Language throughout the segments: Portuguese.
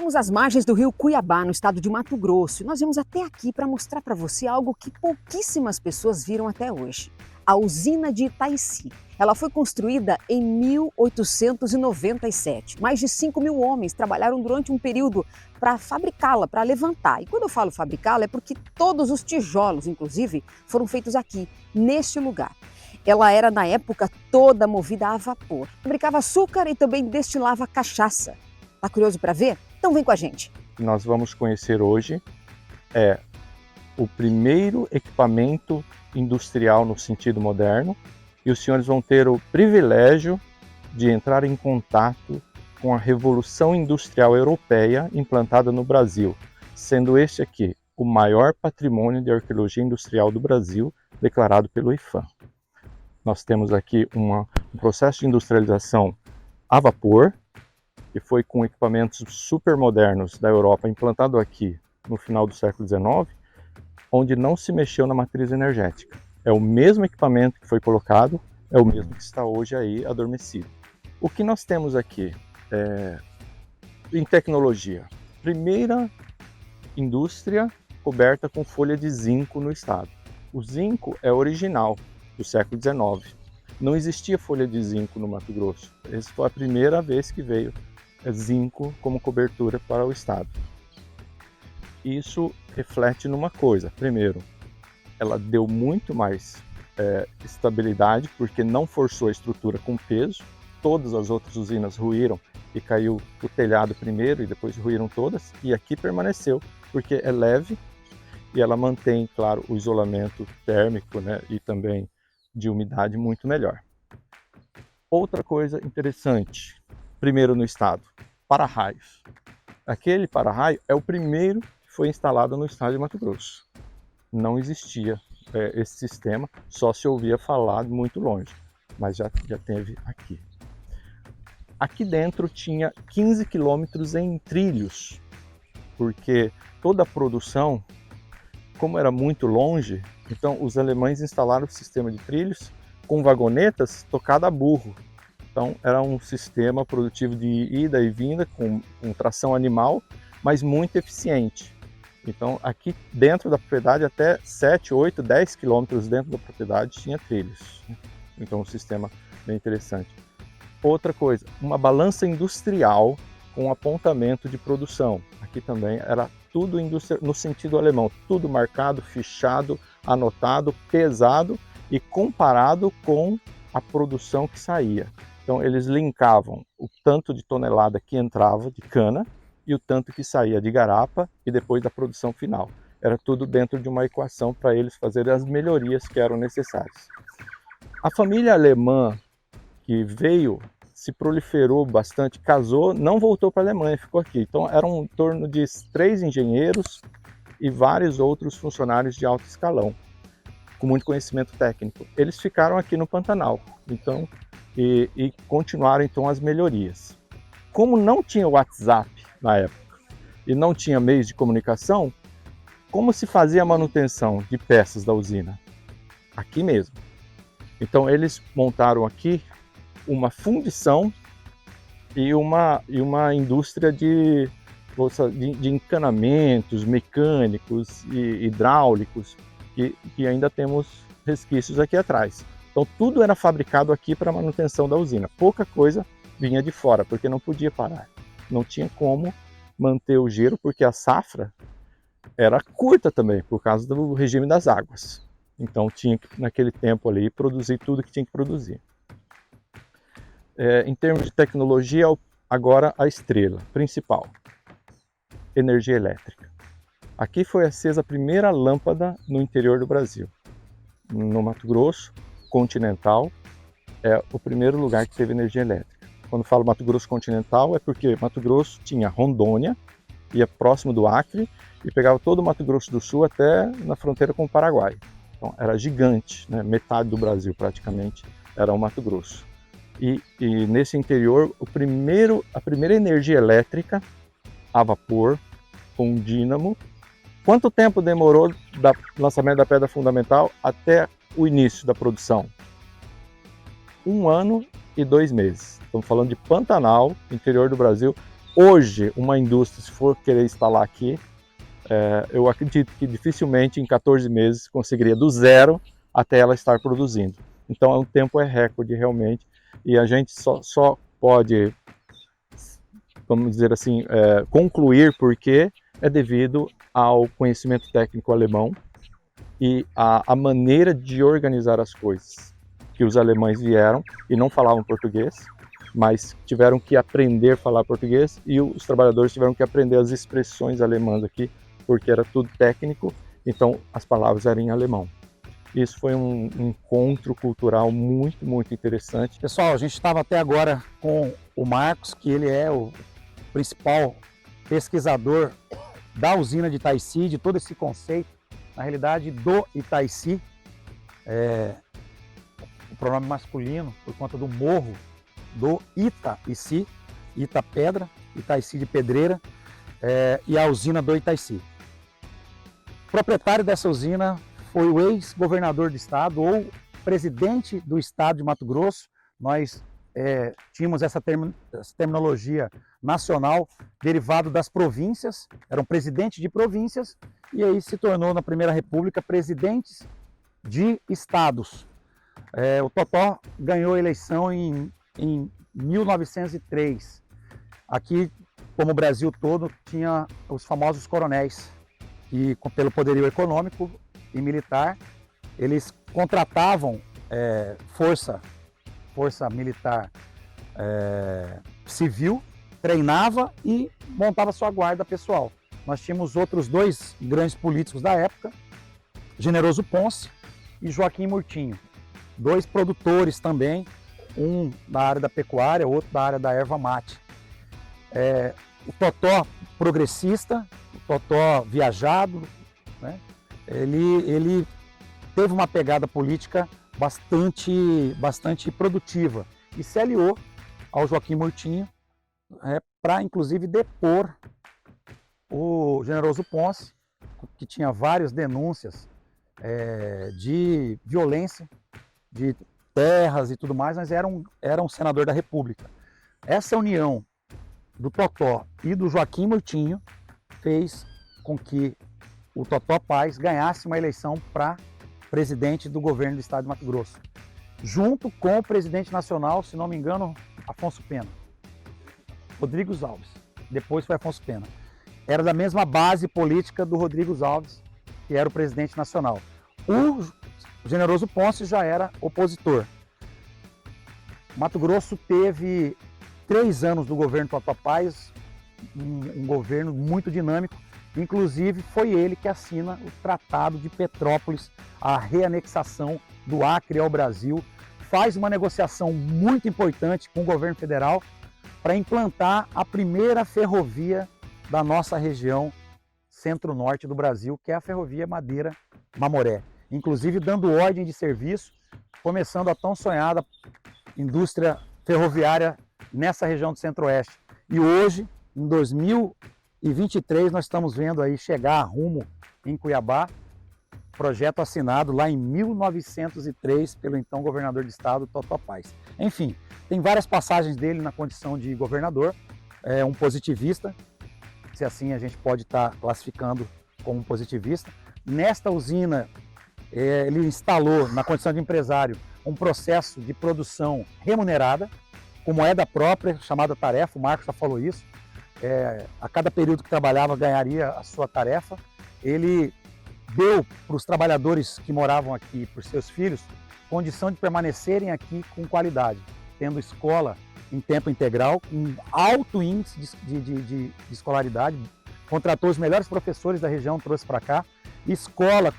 Estamos às margens do rio Cuiabá, no estado de Mato Grosso, e nós viemos até aqui para mostrar para você algo que pouquíssimas pessoas viram até hoje. A usina de Itaici. Ela foi construída em 1897. Mais de 5.000 homens trabalharam durante um período para fabricá-la, para levantar. E quando eu falo fabricá-la é porque todos os tijolos, inclusive, foram feitos aqui, neste lugar. Ela era, na época, toda movida a vapor. Fabricava açúcar e também destilava cachaça. Tá curioso para ver? Então vem com a gente. Nós vamos conhecer hoje o primeiro equipamento industrial no sentido moderno, e os senhores vão ter o privilégio de entrar em contato com a Revolução Industrial Europeia implantada no Brasil, sendo este aqui o maior patrimônio de arqueologia industrial do Brasil, declarado pelo IPHAN. Nós temos aqui um processo de industrialização a vapor, que foi com equipamentos super modernos da Europa implantado aqui no final do século XIX, onde não se mexeu na matriz energética. É o mesmo equipamento que foi colocado, é o mesmo que está hoje aí adormecido. O que nós temos aqui em tecnologia? Primeira indústria coberta com folha de zinco no estado. O zinco é original do século XIX. Não existia folha de zinco no Mato Grosso. Essa foi a primeira vez que veio zinco como cobertura para o estado. Isso reflete numa coisa. Primeiro, ela deu muito mais estabilidade, porque não forçou a estrutura com peso. Todas as outras usinas ruíram e caiu o telhado primeiro e depois ruíram todas. E aqui permaneceu, porque é leve e ela mantém, claro, o isolamento térmico, né, e também de umidade muito melhor. Outra coisa interessante, primeiro no estado, para-raios. Aquele para-raio é o primeiro que foi instalado no estado de Mato Grosso. Não existia esse sistema, só se ouvia falar muito longe, mas já teve aqui. Aqui dentro tinha 15 quilômetros em trilhos, porque toda a produção, como era muito longe, então os alemães instalaram o sistema de trilhos com vagonetas tocado a burro. Então era um sistema produtivo de ida e vinda com tração animal, mas muito eficiente. Então aqui dentro da propriedade, até 7, 8, 10 quilômetros dentro da propriedade tinha trilhos. Então um sistema bem interessante. Outra coisa, uma balança industrial com apontamento de produção. Aqui também era tudo no sentido alemão, tudo marcado, fichado, anotado, pesado e comparado com a produção que saía. Então eles linkavam o tanto de tonelada que entrava de cana e o tanto que saía de garapa e depois da produção final. Era tudo dentro de uma equação para eles fazerem as melhorias que eram necessárias. A família alemã que veio, se proliferou bastante, casou, não voltou para a Alemanha, ficou aqui. Então eram em torno de 3 engenheiros e vários outros funcionários de alto escalão, com muito conhecimento técnico. Eles ficaram aqui no Pantanal, então, e continuaram então as melhorias. Como não tinha WhatsApp na época e não tinha meios de comunicação, como se fazia a manutenção de peças da usina? Aqui mesmo. Então eles montaram aqui uma fundição e uma indústria de encanamentos mecânicos e hidráulicos que ainda temos resquícios aqui atrás. Então tudo era fabricado aqui para a manutenção da usina. Pouca coisa vinha de fora, porque não podia parar. Não tinha como manter o giro, porque a safra era curta também, por causa do regime das águas. Então tinha que, naquele tempo ali, produzir tudo que tinha que produzir. Em termos de tecnologia, agora a estrela principal, energia elétrica. Aqui foi acesa a primeira lâmpada no interior do Brasil. No Mato Grosso continental, é o primeiro lugar que teve energia elétrica. Quando falo Mato Grosso continental, é porque Mato Grosso tinha Rondônia, ia próximo do Acre, e pegava todo o Mato Grosso do Sul até na fronteira com o Paraguai. Então era gigante, né? Metade do Brasil praticamente era o Mato Grosso. E nesse interior, a primeira energia elétrica a vapor, com um dínamo. Quanto tempo demorou do lançamento da pedra fundamental até o início da produção? 1 ano e 2 meses. Estamos falando de Pantanal, interior do Brasil, hoje uma indústria, se for querer instalar aqui, eu acredito que dificilmente em 14 meses conseguiria do zero até ela estar produzindo. Então o tempo é recorde realmente, e a gente só pode, vamos dizer assim, concluir porque é devido ao conhecimento técnico alemão e a maneira de organizar as coisas, que os alemães vieram e não falavam português, mas tiveram que aprender a falar português, e os trabalhadores tiveram que aprender as expressões alemãs aqui, porque era tudo técnico, então as palavras eram em alemão. Isso foi um encontro cultural muito, muito interessante. Pessoal, a gente estava até agora com o Marcos, que ele é o principal pesquisador da usina de Itaici, de todo esse conceito, na realidade, do Itaici, o pronome masculino, por conta do morro do Itaici, Ita pedra, Itaici de pedreira, e a usina do Itaici. O proprietário dessa usina foi o ex-governador do estado, ou presidente do estado de Mato Grosso. Nós tínhamos essa terminologia nacional derivado das províncias, eram presidentes de províncias, e aí se tornou na Primeira República presidentes de estados. O Totó ganhou a eleição em 1903. Aqui, como o Brasil todo, tinha os famosos coronéis, que pelo poderio econômico e militar, eles contratavam força militar civil, treinava e montava sua guarda pessoal. Nós tínhamos outros dois grandes políticos da época, Generoso Ponce e Joaquim Murtinho, dois produtores também, um da área da pecuária, outro da área da erva mate. O Totó progressista, o Totó viajado, né? Ele teve uma pegada política bastante produtiva e se aliou ao Joaquim Murtinho para, inclusive, depor o Generoso Ponce, que tinha várias denúncias de violência, de terras e tudo mais, mas era um senador da República. Essa união do Totó e do Joaquim Murtinho fez com que o Totó Paz ganhasse uma eleição para presidente do governo do estado de Mato Grosso, junto com o presidente nacional, se não me engano, Afonso Pena. Rodrigues Alves, depois foi Afonso Pena. Era da mesma base política do Rodrigues Alves, que era o presidente nacional. O Generoso Ponce já era opositor. Mato Grosso teve 3 anos do governo Totó Paz, um governo muito dinâmico. Inclusive, foi ele que assina o Tratado de Petrópolis, a reanexação do Acre ao Brasil, faz uma negociação muito importante com o governo federal para implantar a primeira ferrovia da nossa região centro-norte do Brasil, que é a ferrovia Madeira-Mamoré. Inclusive, dando ordem de serviço, começando a tão sonhada indústria ferroviária nessa região do centro-oeste. E hoje, em 2023, nós estamos vendo aí chegar a rumo em Cuiabá, projeto assinado lá em 1903 pelo então governador do estado, Totó Paz. Enfim, tem várias passagens dele na condição de governador, um positivista, se assim a gente pode estar classificando como um positivista. Nesta usina, ele instalou, na condição de empresário, um processo de produção remunerada, com moeda própria, chamada tarefa, o Marcos já falou isso. A cada período que trabalhava ganharia a sua tarefa. Ele deu para os trabalhadores que moravam aqui, para os seus filhos, condição de permanecerem aqui com qualidade, tendo escola em tempo integral, com alto índice de escolaridade, contratou os melhores professores da região, trouxe para cá, escola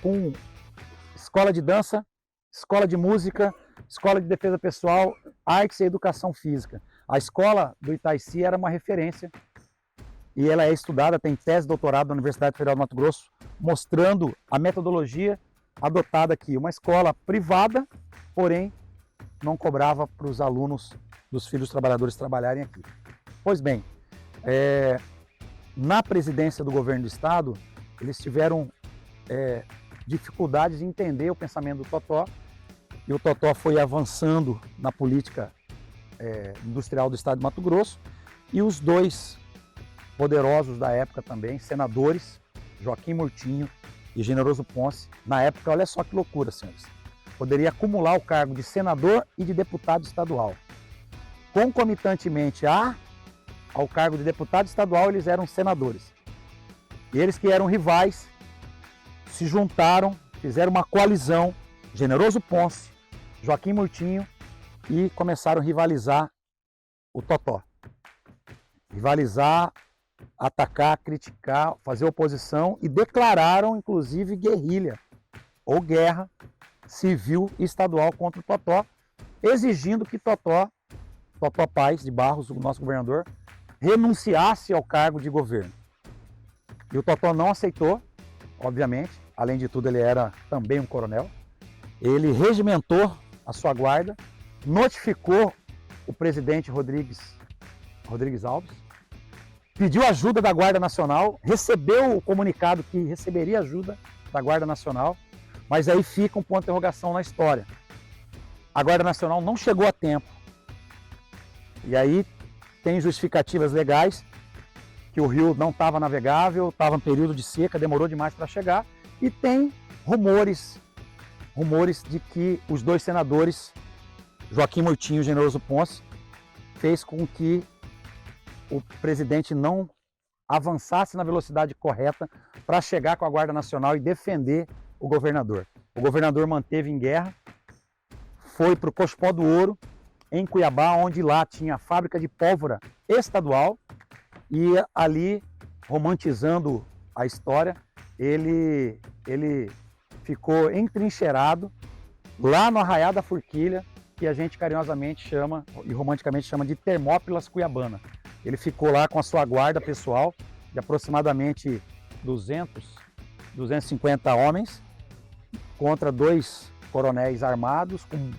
de dança, escola de música, escola de defesa pessoal, artes e educação física. A escola do Itaici era uma referência e ela é estudada, tem tese de doutorado na Universidade Federal do Mato Grosso, mostrando a metodologia adotada aqui. Uma escola privada, porém não cobrava para os alunos dos filhos dos trabalhadores trabalharem aqui. Pois bem, na presidência do governo do estado, eles tiveram dificuldades de entender o pensamento do Totó, e o Totó foi avançando na política industrial do estado de Mato Grosso, e os dois poderosos da época também, senadores, Joaquim Murtinho e Generoso Ponce. Na época, olha só que loucura, senhores. Poderia acumular o cargo de senador e de deputado estadual. Concomitantemente ao cargo de deputado estadual, eles eram senadores. E eles que eram rivais se juntaram, fizeram uma coalizão, Generoso Ponce, Joaquim Murtinho, e começaram a rivalizar o Totó. Rivalizar, atacar, criticar, fazer oposição e declararam, inclusive, guerrilha ou guerra civil e estadual contra o Totó, exigindo que Totó Paes de Barros, o nosso governador, renunciasse ao cargo de governo. E o Totó não aceitou, obviamente, além de tudo ele era também um coronel. Ele regimentou a sua guarda, notificou o presidente Rodrigues Alves, pediu ajuda da Guarda Nacional, recebeu o comunicado que receberia ajuda da Guarda Nacional, mas aí fica um ponto de interrogação na história. A Guarda Nacional não chegou a tempo. E aí tem justificativas legais, que o rio não estava navegável, estava em período de seca, demorou demais para chegar, e tem rumores de que os dois senadores, Joaquim Murtinho e Generoso Ponce, fez com que o presidente não avançasse na velocidade correta para chegar com a Guarda Nacional e defender o governador. O governador manteve em guerra, foi para o Cochipó do Ouro, em Cuiabá, onde lá tinha a fábrica de pólvora estadual, e ali, romantizando a história, ele ficou entrincheirado lá no Arraial da Forquilha, que a gente carinhosamente chama e romanticamente chama de Termópilas Cuiabana. Ele ficou lá com a sua guarda pessoal de aproximadamente 250 homens contra 2 coronéis armados com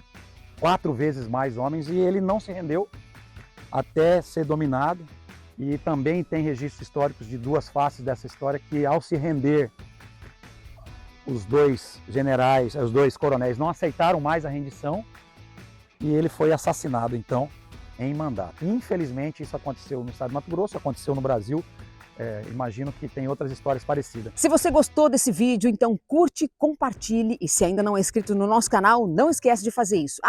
4 vezes mais homens, e ele não se rendeu até ser dominado. E também tem registros históricos de 2 faces dessa história, que ao se render, os 2 generais, os 2 coronéis não aceitaram mais a rendição e ele foi assassinado, então, em mandato. Infelizmente, isso aconteceu no estado de Mato Grosso, aconteceu no Brasil. Imagino que tem outras histórias parecidas. Se você gostou desse vídeo, então curte, compartilhe, e se ainda não é inscrito no nosso canal, não esquece de fazer isso.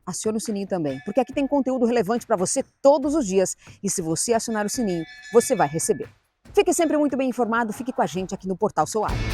Acione o sininho também, porque aqui tem conteúdo relevante para você todos os dias, e se você acionar o sininho, você vai receber. Fique sempre muito bem informado, fique com a gente aqui no Portal Seu Agro.